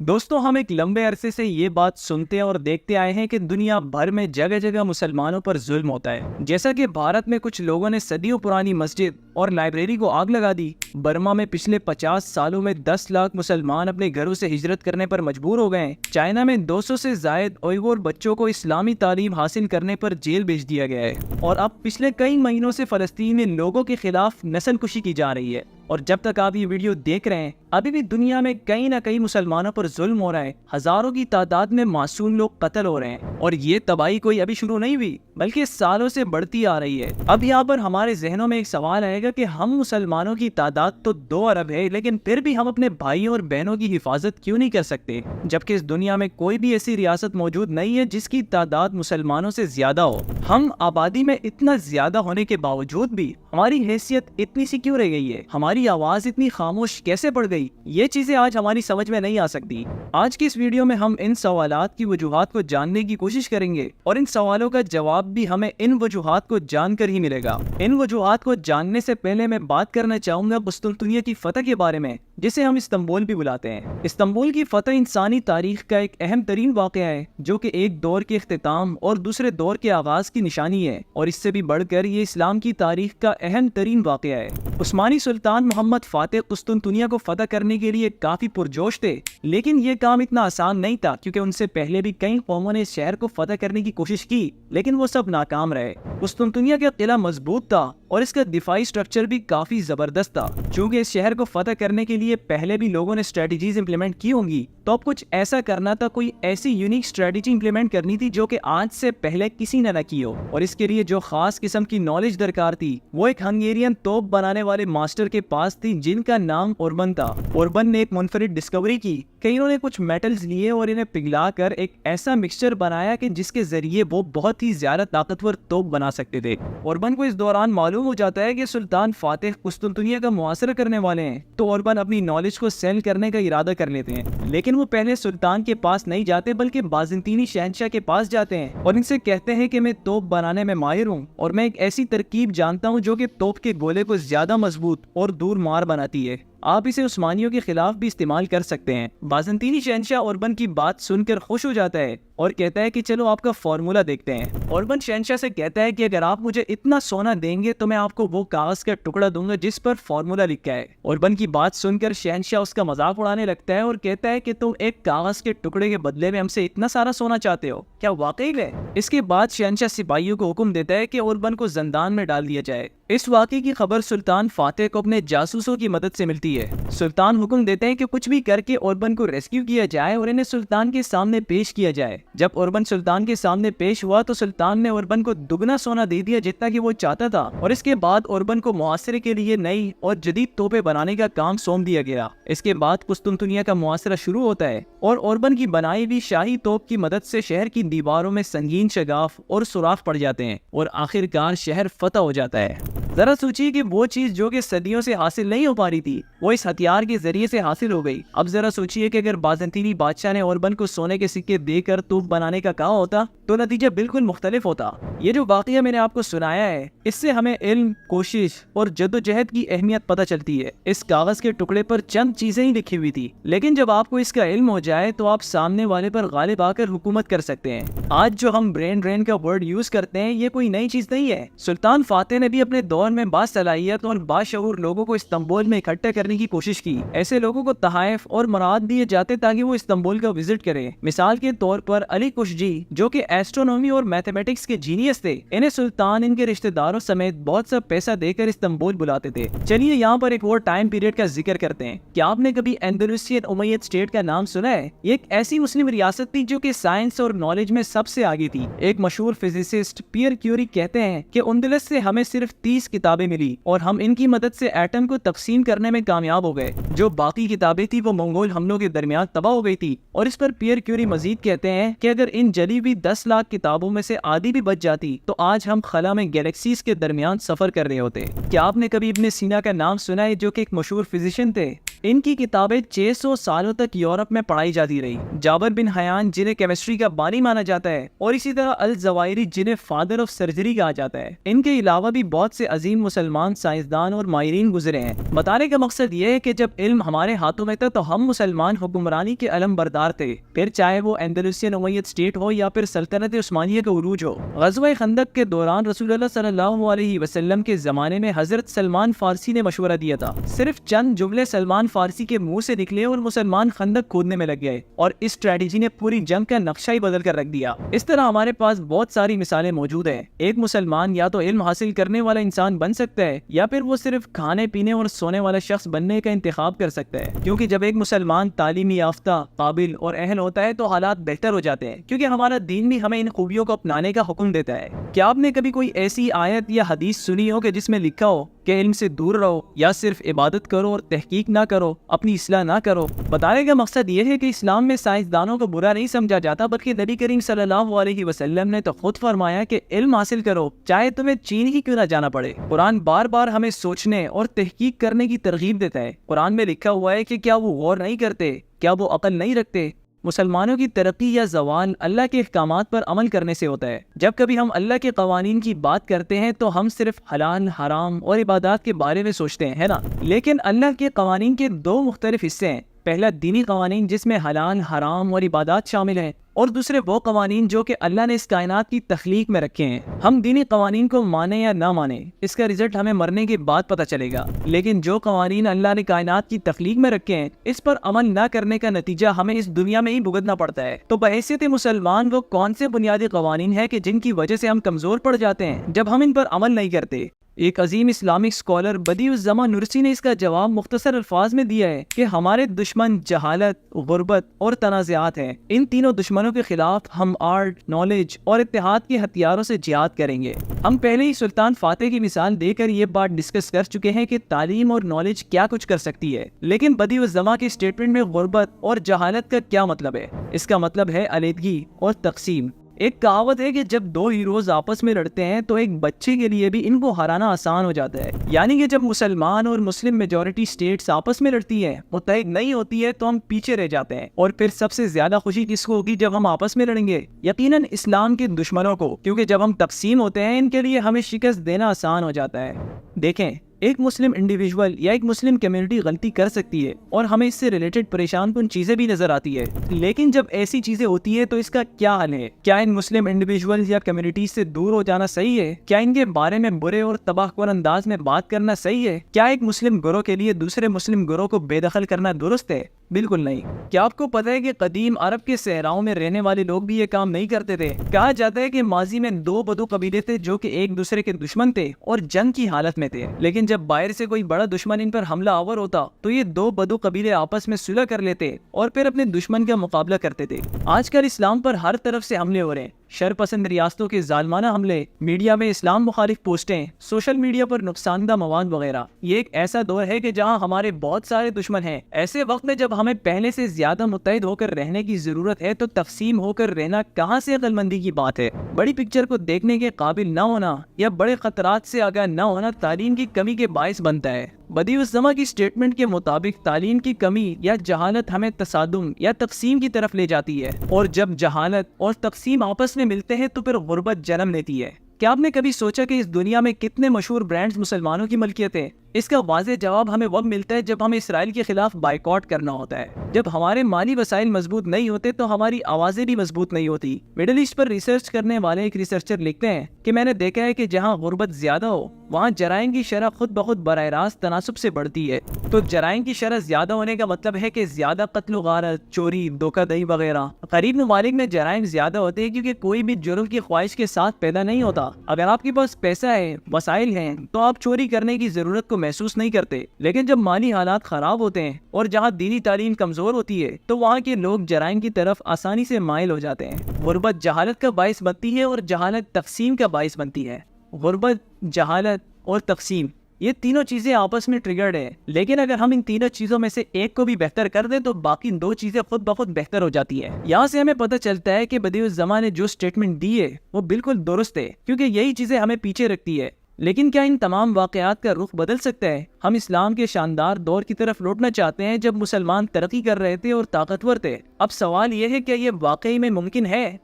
دوستوں، ہم ایک لمبے عرصے سے یہ بات سنتے اور دیکھتے آئے ہیں کہ دنیا بھر میں جگہ جگہ مسلمانوں پر ظلم ہوتا ہے۔ جیسا کہ بھارت میں کچھ لوگوں نے صدیوں پرانی مسجد اور لائبریری کو آگ لگا دی، برما میں پچھلے 50 سالوں میں 10 لاکھ مسلمان اپنے گھروں سے ہجرت کرنے پر مجبور ہو گئے ہیں، چائنا میں 200 سے زائد اوئغور بچوں کو اسلامی تعلیم حاصل کرنے پر جیل بھیج دیا گیا ہے، اور اب پچھلے کئی مہینوں سے فلسطین میں لوگوں کے خلاف نسل کشی کی جا رہی ہے۔ اور جب تک آپ یہ ویڈیو دیکھ رہے ہیں، ابھی بھی دنیا میں کہیں نہ کہیں مسلمانوں پر ظلم ہو رہا ہے، ہزاروں کی تعداد میں معصوم لوگ قتل ہو رہے ہیں، اور یہ تباہی کوئی ابھی شروع نہیں ہوئی بلکہ سالوں سے بڑھتی آ رہی ہے۔ اب یہاں پر ہمارے ذہنوں میں ایک سوال آئے گا کہ ہم مسلمانوں کی تعداد تو 2 ارب ہے، لیکن پھر بھی ہم اپنے بھائیوں اور بہنوں کی حفاظت کیوں نہیں کر سکتے، جبکہ اس دنیا میں کوئی بھی ایسی ریاست موجود نہیں ہے جس کی تعداد مسلمانوں سے زیادہ ہو۔ ہم آبادی میں اتنا زیادہ ہونے کے باوجود بھی ہماری حیثیت اتنی سی کیوں رہ گئی ہے، ہماری آواز اتنی خاموش کیسے پڑ گئی؟ یہ چیزیں آج ہماری سمجھ میں نہیں آ سکتی۔ آج کی اس ویڈیو میں ہم ان سوالات کی وجوہات کو جاننے کی کوشش کریں گے، اور ان سوالوں کا جواب بھی ہمیں ان وجوہات کو جان کر ہی ملے گا۔ ان وجوہات کو جاننے سے پہلے میں بات کرنا چاہوں گا قسطنطنیہ کی فتح کے بارے میں، جسے ہم استنبول بھی بلاتے ہیں۔ استنبول کی فتح انسانی تاریخ کا ایک اہم ترین واقعہ ہے، جو کہ ایک دور کے اختتام اور دوسرے دور کے آغاز کی نشانی ہے، اور اس سے بھی بڑھ کر یہ اسلام کی تاریخ کا اہم ترین واقعہ ہے۔ عثمانی سلطان محمد فاتح قسطنطنیہ کو فتح کرنے کے لیے کافی پرجوش تھے، لیکن یہ کام اتنا آسان نہیں تھا، کیونکہ ان سے پہلے بھی کئی قوموں نے اس شہر کو فتح کرنے کی کوشش کی، لیکن وہ سب ناکام رہے۔ قسطنطنیہ کا قلعہ مضبوط تھا اور اس کا دفاعی سٹرکچر بھی کافی زبردست تھا۔ چونکہ اس شہر کو فتح کرنے کے لیے پہلے بھی لوگوں نے اسٹریٹجیز امپلیمنٹ کی ہوں گی، تو اب کچھ ایسا کرنا تھا، کوئی ایسی یونیک اسٹریٹجی امپلیمنٹ کرنی تھی جو کہ آج سے پہلے کسی نے نہ کی ہو، اور اس کے لیے جو خاص قسم کی نالج درکار تھی وہ ایک ہنگیرین توپ بنانے والے ماسٹر کے پاس تھی، جن کا نام اوربن تھا۔ اوربن نے ایک منفرد ڈسکوری کی کہ انہوں نے کچھ میٹلز لیے اور انہیں پگھلا کر ایک ایسا مکسچر بنایا کہ جس کے ذریعے وہ بہت ہی زیادہ طاقتور توپ بنا سکتے تھے۔ اوربن کو اس دوران معلوم ہو جاتا ہے کہ سلطان فاتح قسطنطنیہ کا محاصرہ کرنے والے ہیں، تو اوربن اپنی نالج کو سیل کرنے کا ارادہ کر لیتے ہیں، لیکن وہ پہلے سلطان کے پاس نہیں جاتے بلکہ بازنطینی شہنشاہ کے پاس جاتے ہیں اور ان سے کہتے ہیں کہ میں توپ بنانے میں ماہر ہوں، اور میں ایک ایسی ترکیب جانتا ہوں جو کہ توپ کے گولے کو زیادہ مضبوط اور دور مار بناتی ہے، آپ اسے عثمانیوں کے خلاف بھی استعمال کر سکتے ہیں۔ بازنطینی شہنشاہ اوربن کی بات سن کر خوش ہو جاتا ہے اور کہتا ہے کہ چلو آپ کا فارمولا دیکھتے ہیں۔ اوربن شہنشاہ سے کہتا ہے کہ اگر آپ مجھے اتنا سونا دیں گے تو میں آپ کو وہ کاغذ کا ٹکڑا دوں گا جس پر فارمولا لکھا ہے۔ اوربن کی بات سن کر شہنشاہ اس کا مذاق اڑانے لگتا ہے اور کہتا ہے کہ تم ایک کاغذ کے ٹکڑے کے بدلے میں ہم سے اتنا سارا سونا چاہتے ہو، کیا واقعی ہے؟ اس کے بعد شہنشاہ سپاہیوں کو حکم دیتا ہے کہ اوربن کو زندان میں ڈال دیا جائے۔ اس واقعے کی خبر سلطان فاتح کو اپنے جاسوسوں کی مدد سے ملتی ہے۔ سلطان حکم دیتے ہیں کہ کچھ بھی کر کے اوربن کو ریسکیو کیا جائے اور انہیں سلطان کے سامنے پیش کیا جائے۔ جب اوربن سلطان کے سامنے پیش ہوا تو سلطان نے اوربن کو دگنا سونا دے دیا جتنا کہ وہ چاہتا تھا، اور اس کے بعد اوربن کو محاصرے کے لیے نئی اور جدید توپیں بنانے کا کام سونپ دیا گیا۔ اس کے بعد قسطنطنیہ کا محاصرہ شروع ہوتا ہے، اور اوربن کی بنائی ہوئی شاہی توپ کی مدد سے شہر کی دیواروں میں سنگین شگاف اور سوراخ پڑ جاتے ہیں، اور آخرکار شہر فتح ہو جاتا ہے۔ ذرا سوچیے کہ وہ چیز جو کہ صدیوں سے حاصل نہیں ہو پا رہی تھی، وہ اس ہتھیار کے ذریعے سے حاصل ہو گئی۔ اب ذرا سوچیے کہ اگر بازنطینی بادشاہ نے اوربن کو سونے کے سکے دے کر توپ بنانے کا کہا ہوتا تو نتیجہ بالکل مختلف ہوتا۔ یہ جو واقعہ میں نے آپ کو سنایا ہے، اس سے ہمیں علم، کوشش اور جدوجہد کی اہمیت پتہ چلتی ہے۔ اس کاغذ کے ٹکڑے پر چند چیزیں ہی لکھی ہوئی تھی، لیکن جب آپ کو اس کا علم ہو جائے تو آپ سامنے والے پر غالب آ کر حکومت کر سکتے ہیں۔ آج جو ہم برین ڈرین کا ورڈ یوز کرتے ہیں، یہ کوئی نئی چیز نہیں ہے۔ سلطان فاتح نے بھی اپنے دور میں باصلاحیت اور باشعور لوگوں کو استنبول میں اکٹھا کرنے کی کوشش کی۔ ایسے لوگوں کو تحائف اور مراد دیے جاتے تاکہ وہ استنبول کا وزٹ کریں۔ مثال کے طور پر علی کشجی، جو کہ ایسٹرونومی اور میتھمیٹکس کے جینیس تھے، انہیں سلطان ان کے رشتہ داروں سمیت بہت سا پیسہ دے کر استنبول بلاتے تھے۔ چلیے یہاں پر ایک اور ٹائم پیریڈ کا ذکر کرتے ہیں۔ کیا آپ نے کبھی اندلسین امید اسٹیٹ کا نام سنا ہے؟ یہ ایک ایسی مسلم ریاست تھی جو کہ سائنس اور نالج میں سب سے آگے تھی۔ ایک مشہور فزسسٹ پیئر کیوری کہتے ہیں کہ اندلس سے ہمیں صرف 30 کتابیں ملی اور ہم ان کی مدد سے ایٹم کو تقسیم کرنے میں کامیاب ہو گئے۔ جو باقی کتابیں تھی وہ منگول حملوں کے درمیان تباہ ہو گئی تھی۔ اور اس پر پیئر کیوری مزید کہتے ہیں کہ اگر ان جلی ہوئی 10 لاکھ کتابوں میں سے آدھی بھی بچ جاتی تو آج ہم خلا میں گیلیکسیز کے درمیان سفر کر رہے ہوتے۔ کیا آپ نے کبھی ابن سینا کا نام سنا ہے، جو کہ ایک مشہور فزیشین تھے؟ ان کی کتابیں 600 سالوں تک یورپ میں پڑھائی جاتی رہی۔ جابر بن حیان جنہیں کیمسٹری کا بانی مانا جاتا ہے، اور اسی طرح الزوائری جنہیں فادر آف سرجری کہا جاتا ہے، ان کے علاوہ بھی بہت سے عظیم مسلمان سائنسدان اور ماہرین گزرے ہیں۔ بتانے کا مقصد یہ ہے کہ جب علم ہمارے ہاتھوں میں تھا تو ہم مسلمان حکمرانی کے علم بردار تھے، پھر چاہے وہ اندلسین امیت اسٹیٹ ہو یا پھر سلطنت عثمانیہ کا عروج ہو۔ غزوہ خندق کے دوران رسول اللہ صلی اللہ علیہ وسلم کے زمانے میں حضرت سلمان فارسی نے مشورہ دیا تھا، صرف چند جملے سلمان فارسی کے منہ سے نکلے اور مسلمان خندق کھودنے میں لگ گئے، اور اس اسٹریٹجی نے پوری جنگ کا نقشہ ہی بدل کر رکھ دیا۔ اس طرح ہمارے پاس بہت ساری مثالیں موجود ہیں۔ ایک مسلمان یا تو علم حاصل کرنے والا انسان بن سکتا ہے، یا پھر وہ صرف کھانے پینے اور سونے والا شخص بننے کا انتخاب کر سکتا ہے، کیونکہ جب ایک مسلمان تعلیمی یافتہ، قابل اور اہل ہوتا ہے تو حالات بہتر ہو جاتے ہیں، کیونکہ ہمارا دین بھی ہمیں ان خوبیوں کو اپنانے کا حکم دیتا ہے۔ کیا آپ نے کبھی کوئی ایسی آیت یا حدیث سنی ہو کہ جس میں لکھا ہو کہ علم سے دور رہو، یا صرف عبادت کرو اور تحقیق نہ کرو، اپنی اصلاح نہ کرو؟ بتانے کا مقصد یہ ہے کہ اسلام میں سائنسدانوں کو برا نہیں سمجھا جاتا، بلکہ نبی کریم صلی اللہ علیہ وسلم نے تو خود فرمایا کہ علم حاصل کرو، چاہے تمہیں چین ہی کیوں نہ جانا پڑے۔ قرآن بار بار ہمیں سوچنے اور تحقیق کرنے کی ترغیب دیتا ہے۔ قرآن میں لکھا ہوا ہے کہ کیا وہ غور نہیں کرتے، کیا وہ عقل نہیں رکھتے؟ مسلمانوں کی ترقی یا زوال اللہ کے احکامات پر عمل کرنے سے ہوتا ہے۔ جب کبھی ہم اللہ کے قوانین کی بات کرتے ہیں تو ہم صرف حلال، حرام اور عبادات کے بارے میں سوچتے ہیں، ہے نا؟ لیکن اللہ کے قوانین کے دو مختلف حصے ہیں۔ پہلا دینی قوانین جس میں حلال، حرام اور عبادات شامل ہیں، اور دوسرے وہ قوانین جو کہ اللہ نے اس کائنات کی تخلیق میں رکھے ہیں۔ ہم دینی قوانین کو مانیں یا نہ مانیں، اس کا رزلٹ ہمیں مرنے کے بعد پتہ چلے گا، لیکن جو قوانین اللہ نے کائنات کی تخلیق میں رکھے ہیں، اس پر عمل نہ کرنے کا نتیجہ ہمیں اس دنیا میں ہی بھگتنا پڑتا ہے۔ تو بحیثیت مسلمان وہ کون سے بنیادی قوانین ہیں کہ جن کی وجہ سے ہم کمزور پڑ جاتے ہیں جب ہم ان پر عمل نہیں کرتے؟ ایک عظیم اسلامک اسکالر بدیع الزماں نرسی نے اس کا جواب مختصر الفاظ میں دیا ہے کہ ہمارے دشمن جہالت، غربت اور تنازعات ہیں۔ ان تینوں دشمنوں کے خلاف ہم آرٹ، نالج اور اتحاد کے ہتھیاروں سے جہاد کریں گے۔ ہم پہلے ہی سلطان فاتح کی مثال دے کر یہ بات ڈسکس کر چکے ہیں کہ تعلیم اور نالج کیا کچھ کر سکتی ہے، لیکن بدیع الزماں کے اسٹیٹمنٹ میں غربت اور جہالت کا کیا مطلب ہے؟ اس کا مطلب ہے علیحدگی اور تقسیم۔ ایک کہاوت ہے کہ جب دو ہیروز آپس میں لڑتے ہیں تو ایک بچے کے لیے بھی ان کو ہرانا آسان ہو جاتا ہے، یعنی کہ جب مسلمان اور مسلم میجورٹی سٹیٹس آپس میں لڑتی ہیں، متحد نہیں ہوتی ہے، تو ہم پیچھے رہ جاتے ہیں۔ اور پھر سب سے زیادہ خوشی کس کو ہوگی جب ہم آپس میں لڑیں گے؟ یقیناً اسلام کے دشمنوں کو، کیونکہ جب ہم تقسیم ہوتے ہیں ان کے لیے ہمیں شکست دینا آسان ہو جاتا ہے۔ دیکھیں، ایک مسلم انڈیویجول یا ایک مسلم کمیونٹی غلطی کر سکتی ہے اور ہمیں اس سے ریلیٹڈ پریشان کن چیزیں بھی نظر آتی ہے، لیکن جب ایسی چیزیں ہوتی ہے تو اس کا کیا حل ہے؟ کیا ان مسلم انڈیویجول یا کمیونٹیز سے دور ہو جانا صحیح ہے؟ کیا ان کے بارے میں برے اور تباہ کن انداز میں بات کرنا صحیح ہے؟ کیا ایک مسلم گروہ کے لیے دوسرے مسلم گروہ کو بے دخل کرنا درست ہے؟ بالکل نہیں۔ کیا آپ کو پتہ ہے کہ قدیم عرب کے صحراؤں میں رہنے والے لوگ بھی یہ کام نہیں کرتے تھے؟ کہا جاتا ہے کہ ماضی میں دو بدو قبیلے تھے جو کہ ایک دوسرے کے دشمن تھے اور جنگ کی حالت میں تھے، لیکن جب باہر سے کوئی بڑا دشمن ان پر حملہ آور ہوتا تو یہ دو بدو قبیلے آپس میں صلح کر لیتے اور پھر اپنے دشمن کا مقابلہ کرتے تھے۔ آج کل اسلام پر ہر طرف سے حملے ہو رہے ہیں، شر پسند ریاستوں کے ظالمانہ حملے، میڈیا میں اسلام مخالف پوسٹیں، سوشل میڈیا پر نقصان دہ مواد وغیرہ۔ یہ ایک ایسا دور ہے کہ جہاں ہمارے بہت سارے دشمن ہیں۔ ایسے وقت میں جب ہمیں پہلے سے زیادہ متحد ہو کر رہنے کی ضرورت ہے تو تقسیم ہو کر رہنا کہاں سے عقل مندی کی بات ہے؟ بڑی پکچر کو دیکھنے کے قابل نہ ہونا یا بڑے خطرات سے آگاہ نہ ہونا تعلیم کی کمی کے باعث بنتا ہے۔ بدیع الزماں کی سٹیٹمنٹ کے مطابق تعلیم کی کمی یا جہالت ہمیں تصادم یا تقسیم کی طرف لے جاتی ہے، اور جب جہالت اور تقسیم آپس میں ملتے ہیں تو پھر غربت جنم لیتی ہے۔ کیا آپ نے کبھی سوچا کہ اس دنیا میں کتنے مشہور برانڈز مسلمانوں کی ملکیت ہے؟ اس کا واضح جواب ہمیں وقت ملتا ہے جب ہمیں اسرائیل کے خلاف بائیکاٹ کرنا ہوتا ہے۔ جب ہمارے مالی وسائل مضبوط نہیں ہوتے تو ہماری آوازیں بھی مضبوط نہیں ہوتی۔ مڈل ایسٹ پر ریسرچ کرنے والے ایک ریسرچر لکھتے ہیں کہ میں نے دیکھا ہے کہ جہاں غربت زیادہ ہو وہاں جرائم کی شرح خود بخود براہ راست تناسب سے بڑھتی ہے۔ تو جرائم کی شرح زیادہ ہونے کا مطلب ہے کہ زیادہ قتل و غارت، چوری، دھوکہ دہی وغیرہ۔ غریب ممالک میں جرائم زیادہ ہوتے ہیں کیونکہ کوئی بھی جرم کی خواہش کے ساتھ پیدا نہیں ہوتا۔ اگر آپ کے پاس پیسہ ہے، وسائل ہیں، تو آپ چوری کرنے کی ضرورت کو محسوس نہیں کرتے، لیکن جب مالی حالات خراب ہوتے ہیں اور جہاں دینی تعلیم کمزور ہوتی ہے تو وہاں کے لوگ جرائم کی طرف آسانی سے مائل ہو جاتے ہیں۔ غربت جہالت کا باعث بنتی ہے اور جہالت تقسیم کا باعث بنتی ہے۔ غربت، جہالت اور تقسیم، یہ تینوں چیزیں آپس میں ٹریگرڈ ہیں، لیکن اگر ہم ان تینوں چیزوں میں سے ایک کو بھی بہتر کر دیں تو باقی دو چیزیں خود بخود بہتر ہو جاتی ہیں۔ یہاں سے ہمیں پتہ چلتا ہے کہ بدیع الزماں نے جو سٹیٹمنٹ دی ہے وہ بالکل درست ہے، کیونکہ یہی چیزیں ہمیں پیچھے رکھتی ہے۔ لیکن کیا ان تمام واقعات کا رخ بدل سکتا ہے؟ ہم اسلام کے شاندار دور کی طرف لوٹنا چاہتے ہیں جب مسلمان ترقی کر رہے تھے اور طاقتور تھے۔ اب سوال یہ ہے کہ یہ واقعی میں ممکن ہے؟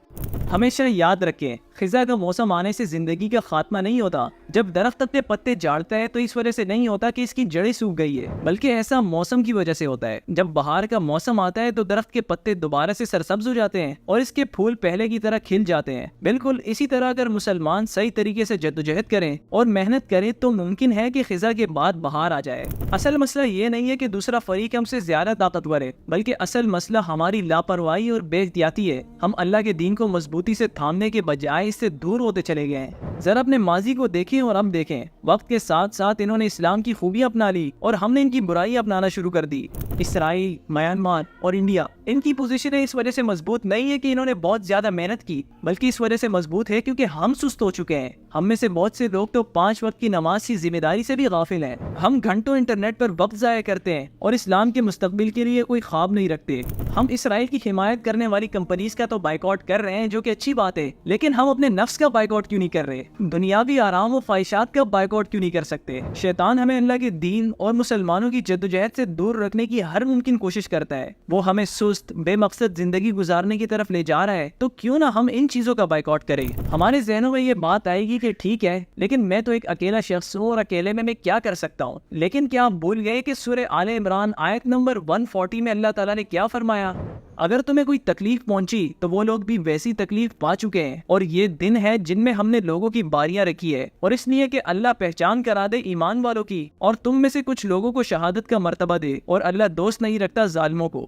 ہمیشہ یاد رکھیں، خزاں کا موسم آنے سے زندگی کا خاتمہ نہیں ہوتا۔ جب درخت اپنے پتے جھاڑتا ہے تو اس وجہ سے نہیں ہوتا کہ اس کی جڑیں سوکھ گئی ہے، بلکہ ایسا موسم کی وجہ سے ہوتا ہے۔ جب بہار کا موسم آتا ہے تو درخت کے پتے دوبارہ سے سرسبز ہو جاتے ہیں اور اس کے پھول پہلے کی طرح کھل جاتے ہیں۔ بالکل اسی طرح اگر مسلمان صحیح طریقے سے جدوجہد کریں اور محنت کریں تو ممکن ہے کہ خزاں کے بعد بہار آ جائے۔ اصل مسئلہ یہ نہیں ہے کہ دوسرا فریق ہم سے زیادہ طاقتور ہے، بلکہ اصل مسئلہ ہماری لاپرواہی اور بے احتیاطی ہے۔ ہم اللہ کے دین کو مضبوطی سے تھامنے کے بجائے اس سے دور ہوتے چلے گئے ہیں۔ ذرا اپنے ماضی کو دیکھیں اور اب دیکھیں، وقت کے ساتھ ساتھ انہوں نے اسلام کی خوبیاں اپنا لی اور ہم نے ان کی برائی اپنانا شروع کر دی۔ اسرائیل، میانمار اور انڈیا، ان کی پوزیشنیں اس وجہ سے مضبوط نہیں ہے کہ انہوں نے بہت زیادہ محنت کی، بلکہ اس وجہ سے مضبوط ہے کیونکہ ہم سست ہو چکے ہیں۔ ہم میں سے بہت سے لوگ تو 5 وقت کی نماز کی ذمہ داری سے بھی غافل ہیں۔ ہم گھنٹوں انٹرنیٹ پر وقت ضائع کرتے ہیں اور اسلام کے مستقبل کے لیے کوئی خواب نہیں رکھتے۔ ہم اسرائیل کی حمایت کرنے والی کمپنیز کا تو بائیکاٹ کر رہے ہیں، جو کہ اچھی بات ہے، لیکن ہم اپنے نفس کا بائیکاٹ کیوں نہیں کر رہے؟ دنیاوی آرام و خواہشات کا بائیکاٹ کیوں نہیں کر سکتے؟ شیطان ہمیں اللہ کے دین اور مسلمانوں کی جدوجہد سے دور رکھنے کی ہر ممکن کوشش کرتا ہے۔ وہ ہمیں سست، بے مقصد زندگی گزارنے کی طرف لے جا رہا ہے، تو کیوں نہ ہم ان چیزوں کا بائیکاٹ کریں؟ ہمارے ذہنوں میں یہ بات آئے گی کہ ٹھیک ہے، لیکن میں تو ایک اکیلا شخص ہوں اور اکیلے میں کیا کر سکتا ہوں؟ لیکن کیا آپ بھول گئے کہ سورہ آل عمران آیت نمبر 140 میں اللہ تعالیٰ نے کیا فرمایا؟ اگر تمہیں کوئی تکلیف پہنچی تو وہ لوگ بھی ویسی تکلیف پا چکے ہیں، اور یہ دن ہے جن میں ہم نے لوگوں کی باریاں رکھی ہے، اور اس لیے کہ اللہ پہچان کرا دے ایمان والوں کی، اور تم میں سے کچھ لوگوں کو شہادت کا مرتبہ دے، اور اللہ دوست نہیں رکھتا ظالموں کو۔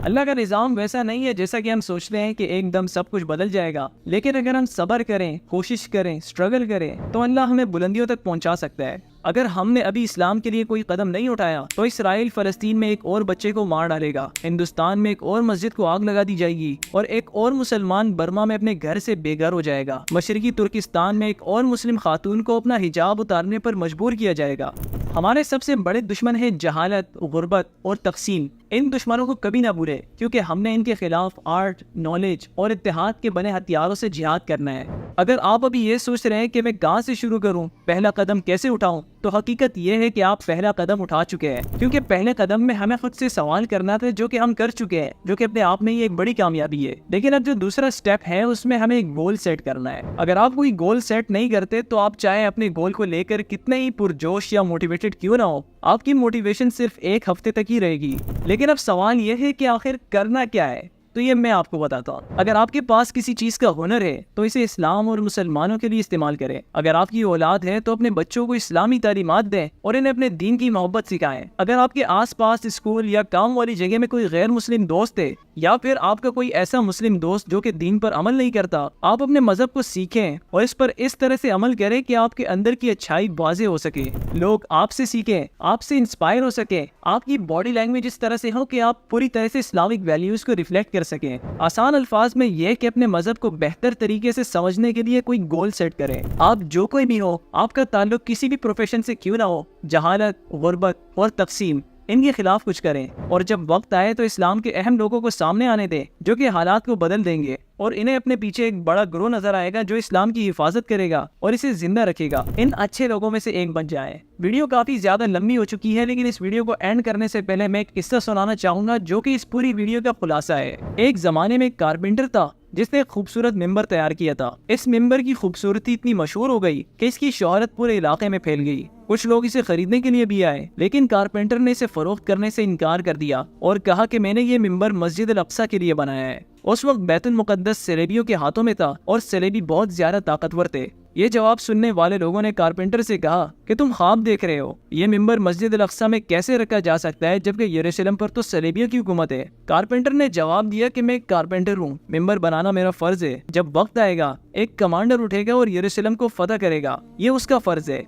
اللہ کا نظام ویسا نہیں ہے جیسا کہ ہم سوچتے ہیں کہ ایک دم سب کچھ بدل جائے گا، لیکن اگر ہم صبر کریں، کوشش کریں، اسٹرگل کریں تو اللہ ہمیں بلندیوں تک پہنچا سکتا ہے۔ اگر ہم نے ابھی اسلام کے لیے کوئی قدم نہیں اٹھایا تو اسرائیل فلسطین میں ایک اور بچے کو مار ڈالے گا، ہندوستان میں ایک اور مسجد کو آگ لگا دی جائے گی، اور ایک اور مسلمان برما میں اپنے گھر سے بے گھر ہو جائے گا۔ مشرقی ترکستان میں ایک اور مسلم خاتون کو اپنا حجاب اتارنے پر مجبور کیا جائے گا۔ ہمارے سب سے بڑے دشمن ہیں جہالت، غربت اور تقسیم۔ ان دشمنوں کو کبھی نہ بھولے، کیونکہ ہم نے ان کے خلاف آرٹ، نالج اور اتحاد کے بنے ہتھیاروں سے جہاد کرنا ہے۔ اگر آپ ابھی یہ سوچ رہے ہیں کہ میں کہاں سے شروع کروں، پہلا قدم کیسے اٹھاؤں، تو حقیقت یہ ہے کہ آپ پہلا قدم اٹھا چکے ہیں، کیونکہ پہلے قدم میں ہمیں خود سے سوال کرنا تھا، جو کہ ہم کر چکے ہیں، جو کہ اپنے آپ میں یہ ایک بڑی کامیابی ہے۔ لیکن اب جو دوسرا سٹیپ ہے اس میں ہمیں ایک گول سیٹ کرنا ہے۔ اگر آپ کوئی گول سیٹ نہیں کرتے تو آپ چاہے اپنے گول کو لے کر کتنے ہی پرجوش یا موٹیویٹڈ کیوں نہ ہو، آپ کی موٹیویشن صرف ایک ہفتے تک ہی رہے گی۔ لیکن اب سوال یہ ہے کہ آخر کرنا کیا ہے؟ تو یہ میں آپ کو بتاتا ہوں۔ اگر آپ کے پاس کسی چیز کا ہنر ہے تو اسے اسلام اور مسلمانوں کے لیے استعمال کریں۔ اگر آپ کی اولاد ہے تو اپنے بچوں کو اسلامی تعلیمات دیں اور انہیں اپنے دین کی محبت سکھائیں۔ اگر آپ کے آس پاس اسکول یا کام والی جگہ میں کوئی غیر مسلم دوست ہے، یا پھر آپ کا کوئی ایسا مسلم دوست جو کہ دین پر عمل نہیں کرتا، آپ اپنے مذہب کو سیکھیں اور اس پر اس طرح سے عمل کریں کہ آپ کے اندر کی اچھائی واضح ہو سکے، لوگ آپ سے سیکھیں، آپ سے انسپائر ہو سکیں، آپ کی باڈی لینگویج اس طرح سے ہو کہ آپ پوری طرح سے اسلامک ویلیوز کو ریفلیکٹ کر سکیں۔ آسان الفاظ میں یہ کہ اپنے مذہب کو بہتر طریقے سے سمجھنے کے لیے کوئی گول سیٹ کریں۔ آپ جو کوئی بھی ہو، آپ کا تعلق کسی بھی پروفیشن سے کیوں نہ ہو، جہالت، غربت اور تقسیم، ان کے خلاف کچھ کریں، اور جب وقت آئے تو اسلام کے اہم لوگوں کو سامنے آنے دیں جو کہ حالات کو بدل دیں گے، اور انہیں اپنے پیچھے ایک بڑا گروہ نظر آئے گا جو اسلام کی حفاظت کرے گا اور اسے زندہ رکھے گا۔ ان اچھے لوگوں میں سے ایک بن جائیں۔ ویڈیو کافی زیادہ لمبی ہو چکی ہے، لیکن اس ویڈیو کو اینڈ کرنے سے پہلے میں ایک قصہ سنانا چاہوں گا جو کہ اس پوری ویڈیو کا خلاصہ ہے۔ ایک زمانے میں ایک کارپینٹر تھا جس نے ایک خوبصورت ممبر تیار کیا تھا۔ اس ممبر کی خوبصورتی اتنی مشہور ہو گئی کہ اس کی شہرت پورے علاقے میں پھیل گئی۔ کچھ لوگ اسے خریدنے کے لیے بھی آئے، لیکن کارپینٹر نے اسے فروخت کرنے سے انکار کر دیا اور کہا کہ میں نے یہ ممبر مسجد الاقصی کے لیے بنایا ہے۔ اس وقت بیت المقدس صلیبیوں کے ہاتھوں میں تھا اور صلیبی بہت زیادہ طاقتور تھے۔ یہ جواب سننے والے لوگوں نے کارپینٹر سے کہا کہ تم خواب دیکھ رہے ہو، یہ ممبر مسجد الاقصی میں کیسے رکھا جا سکتا ہے جبکہ یروشلم پر تو صلیبیوں کی حکومت ہے؟ کارپینٹر نے جواب دیا کہ میں ایک کارپینٹر ہوں، ممبر بنانا میرا فرض ہے۔ جب وقت آئے گا ایک کمانڈر اٹھے گا اور یروشلم کو فتح کرے گا، یہ اس کا فرض ہے۔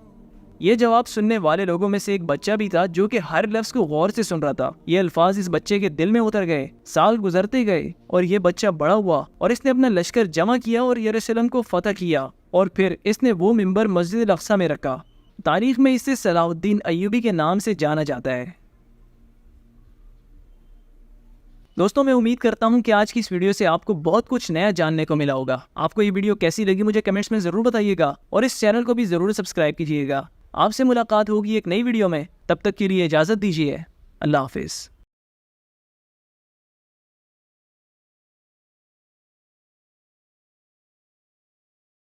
یہ جواب سننے والے لوگوں میں سے ایک بچہ بھی تھا جو کہ ہر لفظ کو غور سے سن رہا تھا۔ یہ الفاظ اس بچے کے دل میں اتر گئے، سال گزرتے گئے اور یہ بچہ بڑا ہوا اور اس نے اپنا لشکر جمع کیا اور یروشلم کو فتح کیا، اور پھر اس نے وہ ممبر مسجد الاقصی میں رکھا۔ تاریخ میں اسے صلاح الدین ایوبی کے نام سے جانا جاتا ہے۔ دوستوں میں امید کرتا ہوں کہ آج کی اس ویڈیو سے آپ کو بہت کچھ نیا جاننے کو ملا ہوگا. آپ کو یہ ویڈیو کیسی لگی مجھے کمنٹس میں ضرور بتائیے گا اور اس چینل کو بھی ضرور سبسکرائب کیجیے گا. آپ سے ملاقات ہوگی ایک نئی ویڈیو میں. تب تک کے لیے اجازت دیجیے. اللہ حافظ.